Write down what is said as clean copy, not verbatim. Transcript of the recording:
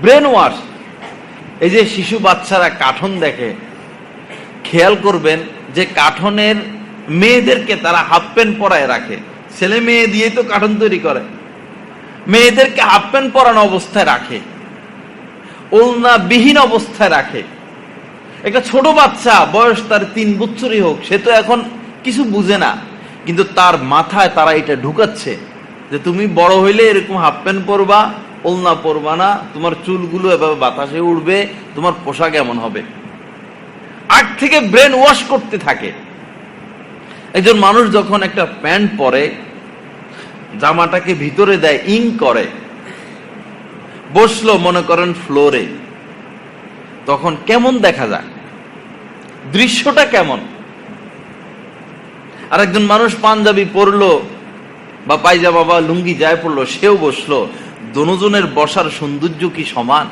Brain wash. এই যে শিশু বাচ্চারা কার্টুন দেখে, খেয়াল করবেন যে কার্টুনের মেয়েদেরকে তারা হাফ প্যান্ট পরায় রাখে। ছেলে মেয়ে দিয়ে তো কার্টুন তৈরি করে, মেয়েদেরকে হাফ প্যান্ট পরানো অবস্থায় রাখে, ওড়না বিহীন অবস্থায় রাখে। একটা ছোট বাচ্চা, বয়স তার 3 বছরই হোক, সে তো এখন কিছু বুঝে না, কিন্তু তার মাথায় তারা এটা ঢুকাচ্ছে যে তুমি বড় হইলে এরকম হাফ প্যান্ট পরবা, ওড়না পরবা না, তোমার চুলগুলো এভাবে বাতাসে উড়বে, তোমার পোশাক এমন হবে। আগ থেকে ব্রেন ওয়াশ করতে থাকে। একজন মানুষ যখন একটা প্যান্ট পরে, জামাটাকে ভিতরে দেয়, ইং করে, বসলো মনে করেন ফ্লোরে, তখন কেমন দেখা যায়, দৃশ্যটা কেমন? আর একজন মানুষ পাঞ্জাবি পরলো বা পায়জামা বা লুঙ্গি যায় পড়লো, সেও বসলো, দুজনের বসার সৌন্দর্য কি সমান?